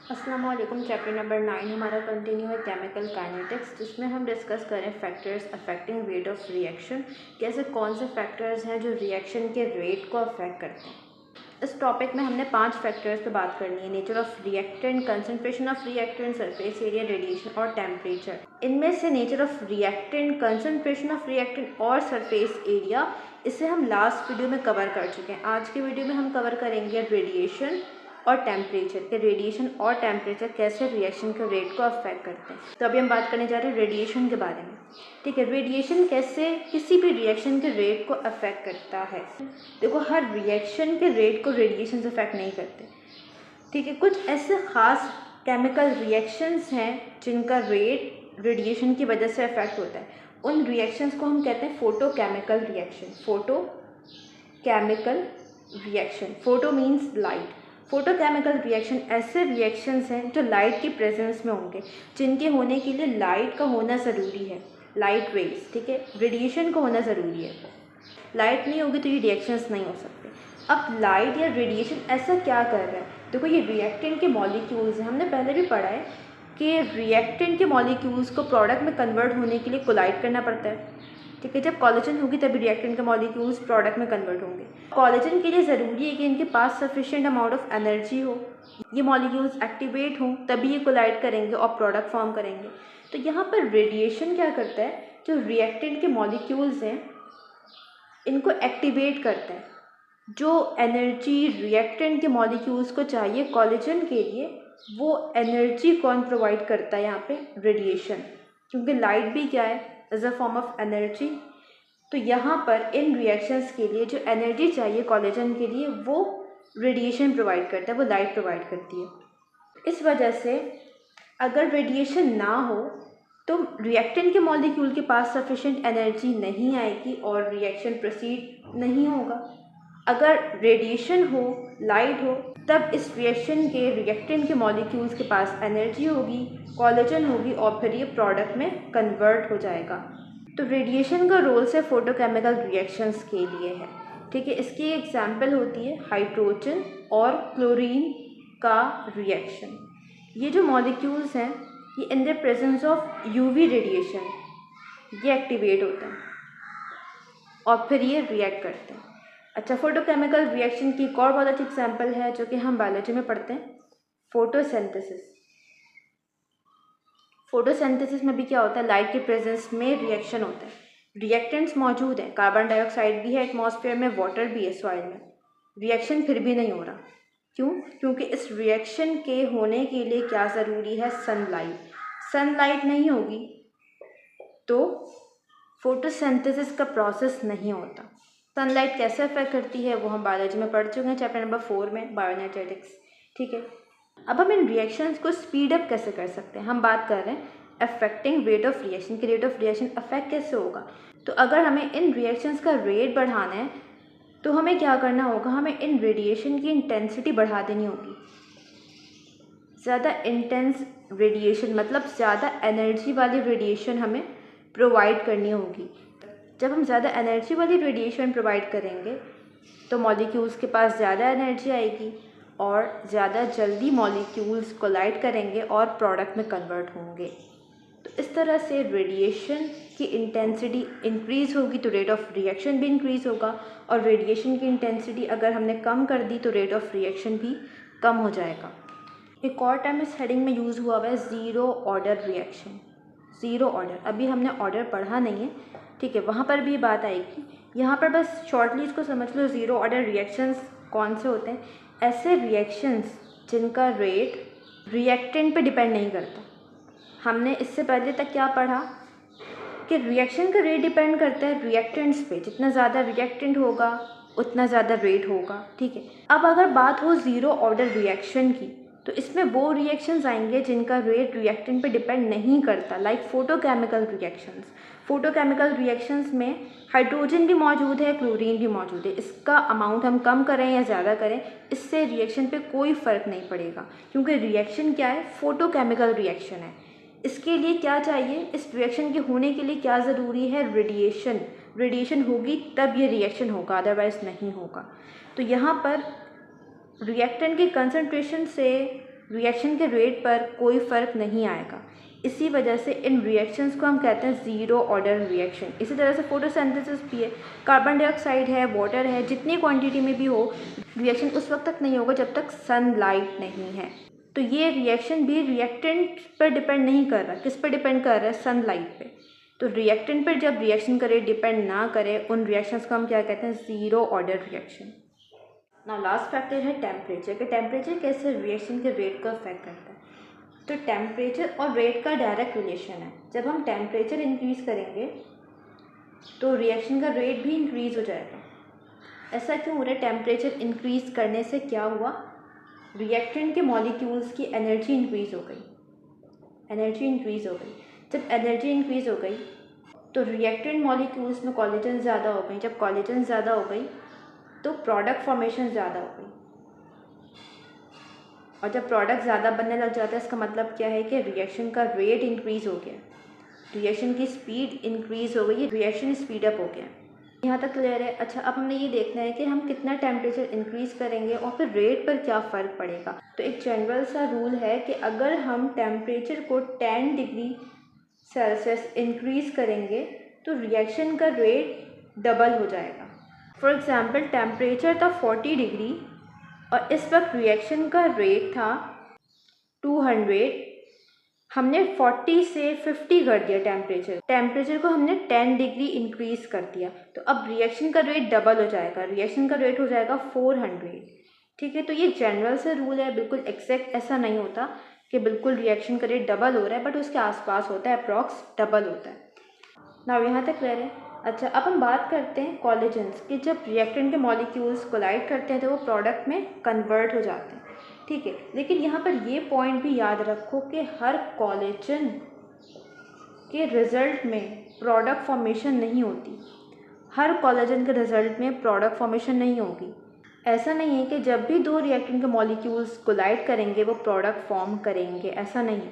अस्सलाम वालेकुम। Chapter number 9 हमारा कंटिन्यू है केमिकल काइनेटिक्स, जिसमें हम डिस्कस करें factors affecting rate of reaction. कैसे कौन से फैक्टर्स हैं जो रिएक्शन के रेट को अफेक्ट करते हैं। इस टॉपिक में हमने 5 फैक्टर्स पे बात करनी है। Nature of reactant, concentration of reactant, surface area, radiation और टेम्परेचर। इनमें से nature of reactant, concentration of reactant और सरफेस एरिया, इसे हम लास्ट वीडियो में कवर कर चुके हैं। आज के वीडियो में हम कवर करेंगे रेडिएशन और टेम्परेचर के रेडिएशन और टेम्परेचर कैसे रिएक्शन के रेट को अफेक्ट करते हैं। तो अभी हम बात करने जा रहे हैं रेडिएशन के बारे में। ठीक है, रेडिएशन कैसे किसी भी रिएक्शन के रेट को अफेक्ट करता है। देखो, हर रिएक्शन के रेट को रेडिएशन से अफेक्ट नहीं करते। ठीक है, कुछ ऐसे ख़ास केमिकल रिएक्शंस हैं जिनका रेट रेडिएशन की वजह से अफेक्ट होता है। उन रिएक्शंस को हम कहते हैं photochemical reaction. Photochemical reaction, photo means light. Photochemical reaction ऐसे रिएक्शंस हैं जो लाइट की प्रेजेंस में होंगे, जिनके होने के लिए लाइट का होना ज़रूरी है। लाइट रेज, ठीक है, रेडिएशन का होना ज़रूरी है। लाइट नहीं होगी तो ये रिएक्शंस नहीं हो सकते। अब लाइट या रेडिएशन ऐसा क्या कर रहा है। देखो, ये रिएक्टेंट के मॉलिक्यूल्स हैं। हमने पहले भी पढ़ा है कि रिएक्टेंट के मॉलिक्यूल्स को प्रोडक्ट में कन्वर्ट होने के लिए कोलाइड करना पड़ता है। ठीक है, जब कोलेजन होगी तभी रिएक्टेंट के मॉलिक्यूल्स प्रोडक्ट में कन्वर्ट होंगे। कोलेजन के लिए ज़रूरी है कि इनके पास सफिशिएंट अमाउंट ऑफ एनर्जी हो, ये मॉलिक्यूल्स एक्टिवेट हों, तभी ये कोलाइड करेंगे और प्रोडक्ट फॉर्म करेंगे। तो यहाँ पर रेडिएशन क्या करता है, जो रिएक्टेंट के मॉलिक्यूल्स हैं इनको एक्टिवेट करता है। जो एनर्जी रिएक्टेंट के मॉलिक्यूल्स को चाहिए कोलेजन के लिए, वो एनर्जी कौन प्रोवाइड करता है यहाँ पे, रेडिएशन। क्योंकि लाइट भी क्या है, as a form of energy. तो यहाँ पर इन रिएक्शंस के लिए जो एनर्जी चाहिए कोलेजन के लिए, वो रेडिएशन प्रोवाइड करता है, वो लाइट प्रोवाइड करती है। इस वजह से अगर रेडिएशन ना हो तो रिएक्टेंट के मॉलिक्यूल के पास सफिशिएंट एनर्जी नहीं आएगी और रिएक्शन प्रोसीड नहीं होगा। अगर रेडिएशन हो, लाइट हो, तब इस रिएक्शन के रिएक्टेंट के मॉलिक्यूल्स के पास एनर्जी होगी, कोलेजन होगी और फिर ये प्रोडक्ट में कन्वर्ट हो जाएगा। तो रेडिएशन का रोल से फोटोकेमिकल रिएक्शंस के लिए है। ठीक है, इसकी एग्जांपल होती है हाइड्रोजन और क्लोरीन का रिएक्शन। ये जो मॉलिक्यूल्स हैं, ये in the presence of UV radiation ये एक्टिवेट होते हैं और फिर ये रिएक्ट करते हैं। अच्छा, फोटोकेमिकल रिएक्शन की एक और बहुत अच्छी एग्जांपल है जो कि हम बायोलॉजी में पढ़ते हैं, फोटोसिंथेसिस। फोटोसिंथेसिस में भी क्या होता है, लाइट के प्रेजेंस में रिएक्शन होता है। रिएक्टेंट्स मौजूद हैं, कार्बन डाइऑक्साइड भी है एटमॉस्फेयर में, वाटर भी है सॉइल में, रिएक्शन फिर भी नहीं हो रहा। क्यों? क्योंकि इस रिएक्शन के होने के लिए क्या ज़रूरी है, सनलाइट। सनलाइट नहीं होगी तो फोटोसिंथेसिस का प्रोसेस नहीं होता। सनलाइट कैसे अफेक्ट करती है वो हम बायोलॉजी में पढ़ चुके हैं, चैप्टर नंबर 4 में, बायोएनर्जेटिक्स। ठीक है, अब हम इन रिएक्शंस को स्पीड अप कैसे कर सकते हैं। हम बात कर रहे हैं अफेक्टिंग रेट ऑफ रिएक्शन कि रेट ऑफ रिएक्शन अफेक्ट कैसे होगा। तो अगर हमें इन रिएक्शंस का रेट बढ़ाना है तो हमें क्या करना होगा, हमें इन रेडिएशन की इंटेंसिटी बढ़ा देनी होगी। ज़्यादा इंटेंस रेडिएशन मतलब ज़्यादा एनर्जी वाली रेडिएशन हमें प्रोवाइड करनी होगी। जब हम ज़्यादा एनर्जी वाली रेडिएशन प्रोवाइड करेंगे तो मॉलिक्यूल्स के पास ज़्यादा एनर्जी आएगी और ज़्यादा जल्दी मॉलिक्यूल्स कोलाइड करेंगे और प्रोडक्ट में कन्वर्ट होंगे। तो इस तरह से रेडिएशन की इंटेंसिटी इंक्रीज़ होगी तो रेट ऑफ रिएक्शन भी इंक्रीज़ होगा, और रेडिएशन की इंटेंसिटी अगर हमने कम कर दी तो रेट ऑफ रिएक्शन भी कम हो जाएगा। एक और टर्म इस हेडिंग में यूज़ हुआ है, zero order reaction. Zero order, अभी हमने ऑर्डर पढ़ा नहीं है, ठीक है, वहाँ पर भी बात आएगी। यहाँ पर बस शॉर्टली इसको समझ लो, ज़ीरो ऑर्डर रिएक्शंस कौन से होते हैं, ऐसे रिएक्शंस जिनका रेट रिएक्टेंट पे डिपेंड नहीं करता। हमने इससे पहले तक क्या पढ़ा कि रिएक्शन का रेट डिपेंड करता है रिएक्टेंट्स पे, जितना ज़्यादा रिएक्टेंट होगा उतना ज़्यादा रेट होगा। ठीक है, अब अगर बात हो ज़ीरो ऑर्डर रिएक्शन की, तो इसमें वो रिएक्शंस आएंगे जिनका रेट रिएक्टेंट पे डिपेंड नहीं करता, like photochemical reactions. Photochemical reactions में हाइड्रोजन भी मौजूद है, क्लोरीन भी मौजूद है। इसका अमाउंट हम कम करें या ज़्यादा करें, इससे रिएक्शन पे कोई फ़र्क नहीं पड़ेगा, क्योंकि रिएक्शन क्या है, फोटोकेमिकल रिएक्शन है। इसके लिए क्या चाहिए, इस रिएक्शन के होने के लिए क्या ज़रूरी है, रेडिएशन। रेडिएशन होगी तब ये रिएक्शन होगा, अदरवाइज़ नहीं होगा। तो यहाँ पर रिएक्टेंट की कंसंट्रेशन से रिएक्शन के रेट पर कोई फ़र्क नहीं आएगा। इसी वजह से इन रिएक्शंस को हम कहते हैं ज़ीरो ऑर्डर रिएक्शन। इसी तरह से फोटोसिंथेसिस भी है, कार्बन डाइऑक्साइड है, वाटर है, जितनी क्वांटिटी में भी हो, रिएक्शन उस वक्त तक नहीं होगा जब तक सनलाइट नहीं है। तो ये रिएक्शन भी रिएक्टेंट पर डिपेंड नहीं कर रहा। किस पर डिपेंड कर रहा है? सनलाइट पे। तो रिएक्टेंट पर जब रिएक्शन करे डिपेंड ना करे, उन रिएक्शंस को हम क्या कहते हैं? Zero order reaction. Now last factor है टेम्परेचर। कि टेम्परेचर कैसे रिएक्शन के रेट को अफेक्ट करता है। तो टेम्परेचर और रेट का डायरेक्ट रिलेशन है। जब हम टेम्परेचर इंक्रीज़ करेंगे तो रिएक्शन का रेट भी इंक्रीज़ हो जाएगा। ऐसा क्यों हो रहा है? टेम्परेचर इंक्रीज़ करने से क्या हुआ? रिएक्टेंट के मॉलिक्यूल्स की एनर्जी इंक्रीज़ हो गई। एनर्जी इंक्रीज़ हो गई। जब एनर्जी इंक्रीज़ हो गई तो रिएक्टेंट मॉलिक्यूल्स में कोलेजन ज़्यादा हो गई। जब कोलेजन ज़्यादा हो गई तो प्रोडक्ट फॉर्मेशन ज़्यादा हो गई। और जब प्रोडक्ट ज़्यादा बनने लग जाता है, इसका मतलब क्या है कि रिएक्शन का रेट इंक्रीज़ हो गया, रिएक्शन की स्पीड इंक्रीज़ हो गई, रिएक्शन स्पीड अप हो गया। यहाँ तक क्लियर है? अच्छा, अब हमने ये देखना है कि हम कितना टेम्परेचर इंक्रीज़ करेंगे और फिर रेट पर क्या फ़र्क पड़ेगा। तो एक जनरल सा रूल है कि अगर हम टेम्परेचर को 10 डिग्री सेल्सियस इंक्रीज़ करेंगे तो रिएक्शन का रेट डबल हो जाएगा। फॉर एग्ज़ाम्पल, टेम्परेचर था 40 डिग्री और इस वक्त रिएक्शन का रेट था 200। हमने 40 से 50 कर दिया टेम्परेचर को हमने 10 डिग्री इंक्रीज़ कर दिया। तो अब रिएक्शन का रेट डबल हो जाएगा, रिएक्शन का रेट हो जाएगा 400। ठीक है, तो ये जनरल से रूल है, बिल्कुल एग्जैक्ट ऐसा नहीं होता कि बिल्कुल रिएक्शन का रेट डबल हो रहा है, बट उसके आसपास होता है, अप्रॉक्स डबल होता है। ना यहाँ तक क्लियर है? अच्छा, अब हम बात करते हैं कोलेजन्स की। जब रिएक्टेंट के मॉलिक्यूल्स कोलाइड करते हैं तो वो प्रोडक्ट में कन्वर्ट हो जाते हैं। ठीक है, लेकिन यहाँ पर ये पॉइंट भी याद रखो कि हर कोलेजन के रिज़ल्ट में प्रोडक्ट फॉर्मेशन नहीं होती। हर कोलेजन के रिज़ल्ट में प्रोडक्ट फॉर्मेशन नहीं होगी। ऐसा नहीं है कि जब भी दो रिएक्टेंट के मॉलिक्यूल्स कोलाइड करेंगे वो प्रोडक्ट फॉर्म करेंगे, ऐसा नहीं।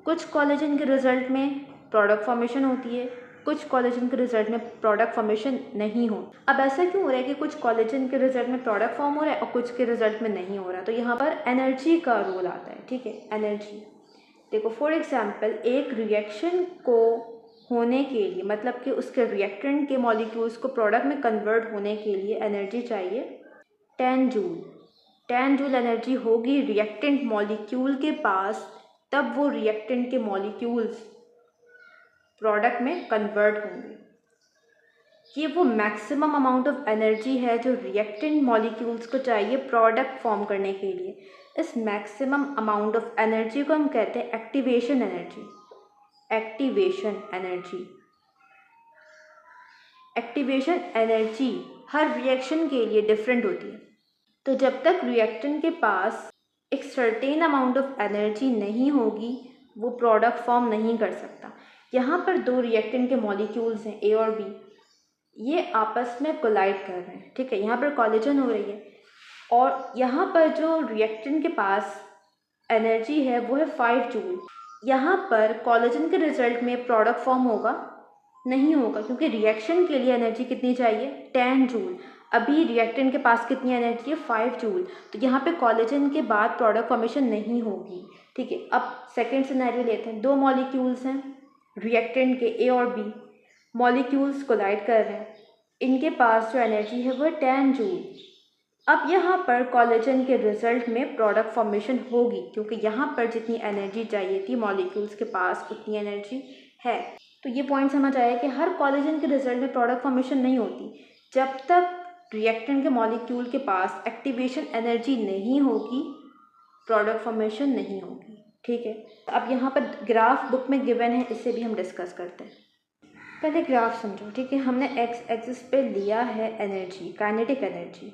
कुछ कोलेजन के रिज़ल्ट में प्रोडक्ट फॉर्मेशन होती है, कुछ कोलेजन के रिजल्ट में प्रोडक्ट फॉर्मेशन नहीं हो। अब ऐसा क्यों हो रहा है कि कुछ कोलेजन के रिजल्ट में प्रोडक्ट फॉर्म हो रहा है और कुछ के रिजल्ट में नहीं हो रहा? तो यहाँ पर एनर्जी का रोल आता है। ठीक है, एनर्जी देखो, फॉर एग्जांपल एक रिएक्शन को होने के लिए, मतलब कि उसके रिएक्टेंट के मॉलिक्यूल्स को प्रोडक्ट में कन्वर्ट होने के लिए एनर्जी चाहिए 10 जूल। 10 जूल एनर्जी होगी रिएक्टेंट मॉलिक्यूल के पास, तब वो रिएक्टेंट के मॉलिक्यूल्स प्रोडक्ट में कन्वर्ट होंगे। ये वो मैक्सिमम अमाउंट ऑफ एनर्जी है जो रिएक्टेंट मॉलिक्यूल्स को चाहिए प्रोडक्ट फॉर्म करने के लिए। इस मैक्सिमम अमाउंट ऑफ एनर्जी को हम कहते हैं activation energy. Activation energy activation energy हर रिएक्शन के लिए डिफरेंट होती है। तो जब तक रिएक्टेंट के पास एक सर्टेन अमाउंट ऑफ एनर्जी नहीं होगी वो प्रोडक्ट फॉर्म नहीं कर सकता। यहाँ पर दो रिएक्टेंट के मॉलिक्यूल्स हैं, ए और बी, ये आपस में कोलाइड कर रहे हैं। ठीक है, यहाँ पर कोलिजन हो रही है और यहाँ पर जो रिएक्टेंट के पास एनर्जी है वो है 5 जूल। यहाँ पर कोलिजन के रिजल्ट में प्रोडक्ट फॉर्म होगा? नहीं होगा, क्योंकि रिएक्शन के लिए एनर्जी कितनी चाहिए? 10 जूल। अभी रिएक्टेंट के पास कितनी एनर्जी है? 5 जूल। तो यहाँ पे कोलिजन के बाद प्रोडक्ट फॉर्मेशन नहीं होगी। ठीक है, अब सेकेंड सिनेरियो लेते हैं। दो मॉलिक्यूल्स हैं रिएक्टेंट के, ए और बी, मॉलिक्यूल्स कोलाइड कर रहे हैं, इनके पास जो एनर्जी है वो 10 जूल। अब यहाँ पर कोलिजन के रिजल्ट में प्रोडक्ट फॉर्मेशन होगी, क्योंकि यहाँ पर जितनी एनर्जी चाहिए थी मॉलिक्यूल्स के पास उतनी एनर्जी है। तो ये पॉइंट समझ आया कि हर कोलिजन के रिजल्ट में प्रोडक्ट फॉर्मेशन नहीं होती जब तक रिएक्टेंट के मॉलिक्यूल के पास एक्टिवेशन एनर्जी नहीं होगी, प्रोडक्ट फॉर्मेशन नहीं होगी। ठीक है, अब यहाँ पर ग्राफ बुक में गिवन है, इसे भी हम डिस्कस करते हैं। पहले ग्राफ समझो। ठीक है, हमने एक्स एक्सिस पे लिया है एनर्जी, काइनेटिक एनर्जी,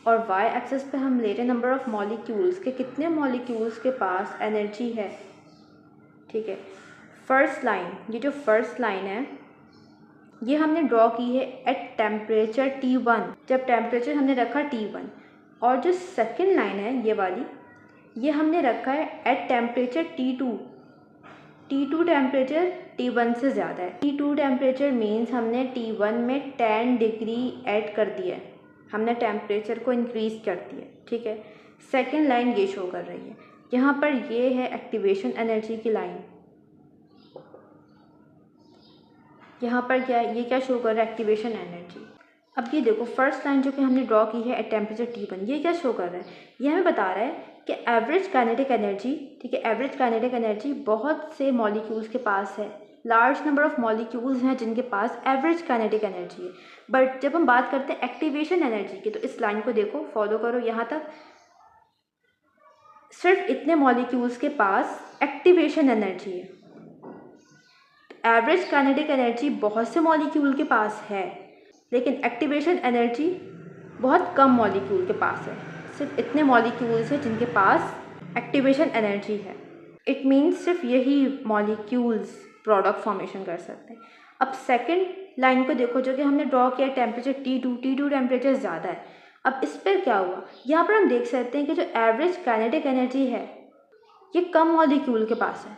और वाई एक्सिस पे हम ले रहे हैं नंबर ऑफ मॉलिक्यूल्स के कितने मॉलिक्यूल्स के पास एनर्जी है। ठीक है, फर्स्ट लाइन, ये जो फर्स्ट लाइन है ये हमने ड्रॉ की है एट टेम्परेचर T1, जब टेम्परेचर हमने रखा T1, और जो सेकेंड लाइन है ये वाली, ये हमने रखा है at temperature T2। T2 temperature T1 से ज़्यादा है। T2 टेम्परेचर मीन्स हमने T1 में 10 डिग्री ऐड कर दिया है, हमने टेम्परेचर को इंक्रीज़ कर दिया। ठीक है, सेकेंड लाइन ये शो कर रही है, यहाँ पर ये है एक्टिवेशन एनर्जी की लाइन, यहाँ पर क्या है, ये क्या शो कर रहा है, एक्टिवेशन एनर्जी। अब ये देखो फर्स्ट लाइन जो कि हमने ड्रॉ की है एट टेम्परेचर T1, ये क्या शो कर रहा है, ये हमें बता रहा है कि एवरेज काइनेटिक एनर्जी, ठीक है, एवरेज काइनेटिक एनर्जी बहुत से मॉलिक्यूल्स के पास है, लार्ज नंबर ऑफ मॉलिक्यूल्स हैं जिनके पास एवरेज काइनेटिक एनर्जी है। बट जब हम बात करते हैं एक्टिवेशन एनर्जी की, तो इस लाइन को देखो, फॉलो करो यहाँ तक, सिर्फ इतने मॉलिक्यूल्स के पास एक्टिवेशन एनर्जी है। एवरेज काइनेटिक एनर्जी बहुत से मॉलिक्यूल के पास है, लेकिन एक्टिवेशन एनर्जी बहुत कम मॉलिक्यूल के पास है, सिर्फ इतने मॉलिक्यूल्स हैं जिनके पास एक्टिवेशन एनर्जी है। इट मीन्स सिर्फ यही मॉलिक्यूल्स प्रोडक्ट फॉर्मेशन कर सकते हैं। अब सेकंड लाइन को देखो जो कि हमने ड्रॉ किया टेम्परेचर T2 टेम्परेचर ज़्यादा है। अब इस पर क्या हुआ, यहाँ पर हम देख सकते हैं कि जो एवरेज काइनेटिक एनर्जी है ये कम मॉलिक्यूल के पास है,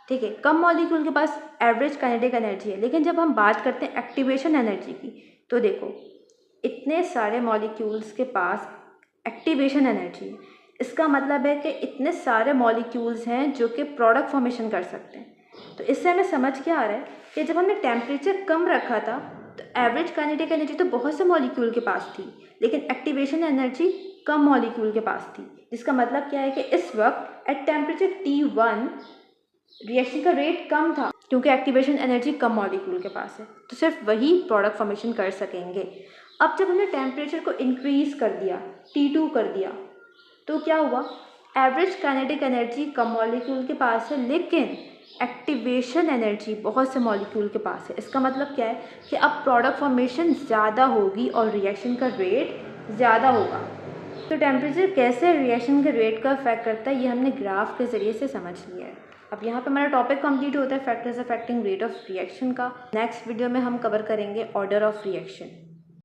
ठीक है, कम मॉलिक्यूल के पास एवरेज काइनेटिक एनर्जी है। लेकिन जब हम बात करते हैं एक्टिवेशन एनर्जी की, तो देखो इतने सारे मॉलिक्यूल्स के पास एक्टिवेशन एनर्जी है। इसका मतलब है कि इतने सारे मॉलिक्यूल्स हैं जो कि प्रोडक्ट फॉर्मेशन कर सकते हैं। तो इससे हमें समझ क्या आ रहा है कि जब हमने टेम्परेचर कम रखा था तो एवरेज काइनेटिक एनर्जी तो बहुत से मॉलिक्यूल के पास थी, लेकिन एक्टिवेशन एनर्जी कम मॉलिक्यूल के पास थी। जिसका मतलब क्या है कि इस वक्त एट टेम्परेचर T1 रिएक्शन का रेट कम था, क्योंकि एक्टिवेशन एनर्जी कम मॉलिक्यूल के पास है, तो सिर्फ वही प्रोडक्ट फॉर्मेशन कर सकेंगे। अब जब हमने टेम्परेचर को इंक्रीज़ कर दिया, T2 कर दिया, तो क्या हुआ, एवरेज काइनेटिक एनर्जी कम मॉलिक्यूल के पास है, लेकिन एक्टिवेशन एनर्जी बहुत से मॉलिक्यूल के पास है। इसका मतलब क्या है कि अब प्रोडक्ट फॉर्मेशन ज़्यादा होगी और रिएक्शन का रेट ज़्यादा होगा। तो टेम्परेचर कैसे रिएक्शन के रेट का इफेक्ट करता है, ये हमने ग्राफ के ज़रिए से समझ लिया है। अब यहाँ पे हमारा टॉपिक कंप्लीट होता है factors affecting rate of reaction का। नेक्स्ट वीडियो में हम कवर करेंगे ऑर्डर ऑफ रिएक्शन।